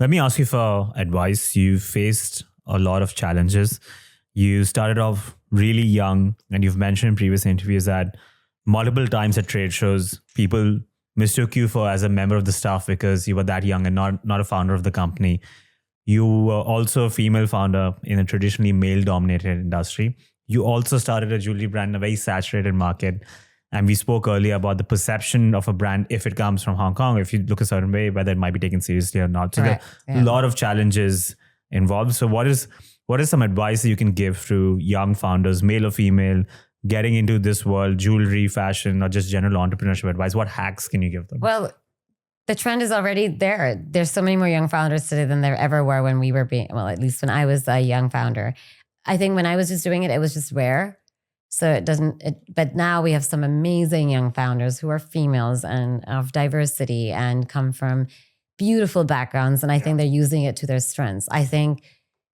Let me ask you for advice. You faced a lot of challenges. You started off really young, and you've mentioned in previous interviews that multiple times at trade shows, people mistook you for as a member of the staff because you were that young and not a founder of the company. You were also a female founder in a traditionally male-dominated industry. You also started a jewelry brand in a very saturated market. And we spoke earlier about the perception of a brand if it comes from Hong Kong, if you look a certain way, whether it might be taken seriously or not. So Correct. there are a lot of challenges involved. So what is some advice that you can give to young founders, male or female, getting into this world, jewelry, fashion, or just general entrepreneurship advice? What hacks can you give them? Well, the trend is already there. There's so many more young founders today than there ever were when we were at least when I was a young founder. I think when I was just doing it, it was just rare. So but now we have some amazing young founders who are females and of diversity and come from beautiful backgrounds. And I think they're using it to their strengths. I think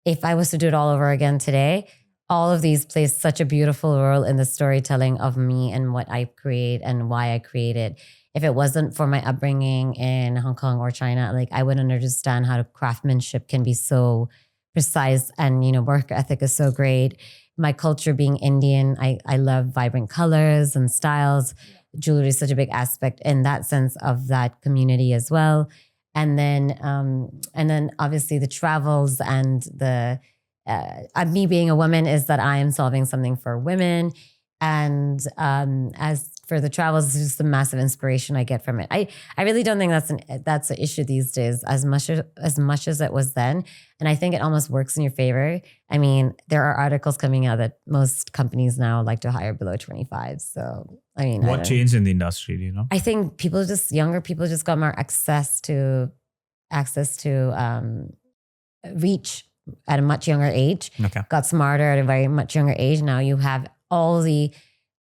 if I was to do it all over again today, all of these play such a beautiful role in the storytelling of me and what I create and why I create it. If it wasn't for my upbringing in Hong Kong or China, like I wouldn't understand how craftsmanship can be so precise and, work ethic is so great. My culture being Indian, I love vibrant colors and styles. Jewelry is such a big aspect in that sense of that community as well. And then obviously the travels and the me being a woman is that I am solving something for women. And as for the travels, it's just a massive inspiration I get from it. I really don't think that's an issue these days as much as it was then. And I think it almost works in your favor. I mean, there are articles coming out that most companies now like to hire below 25. So, I mean, what changed in the industry, do you know? I think younger people just got more access to reach at a much younger age. Okay. Got smarter at a very much younger age. Now you have all the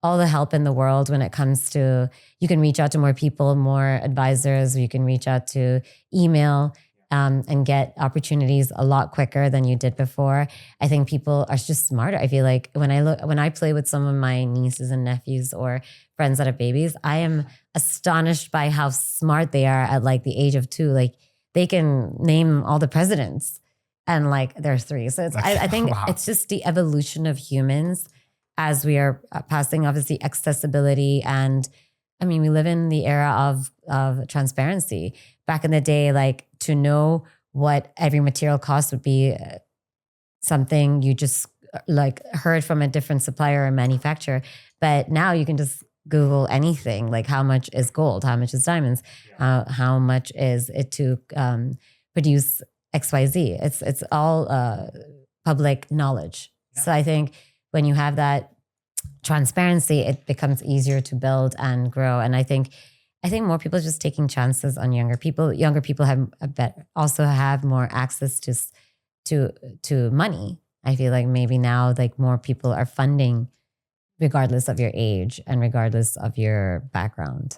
help in the world when it comes to, you can reach out to more people, more advisors, you can reach out to email and get opportunities a lot quicker than you did before. I think people are just smarter. I feel like when I play with some of my nieces and nephews or friends that have babies, I am astonished by how smart they are at like the age of 2. Like they can name all the presidents and like they're 3. So I think it's just the evolution of humans as we are passing obviously accessibility. And I mean, we live in the era of transparency. Back in the day, like to know what every material cost would be something you just like heard from a different supplier or manufacturer. But now you can just Google anything, like how much is gold, how much is diamonds, how much is it to produce XYZ. It's all public knowledge. Yeah. So I think when you have that transparency, it becomes easier to build and grow. And I think more people are just taking chances on younger people. Younger people also have more access to money. I feel like maybe now like more people are funding regardless of your age and regardless of your background.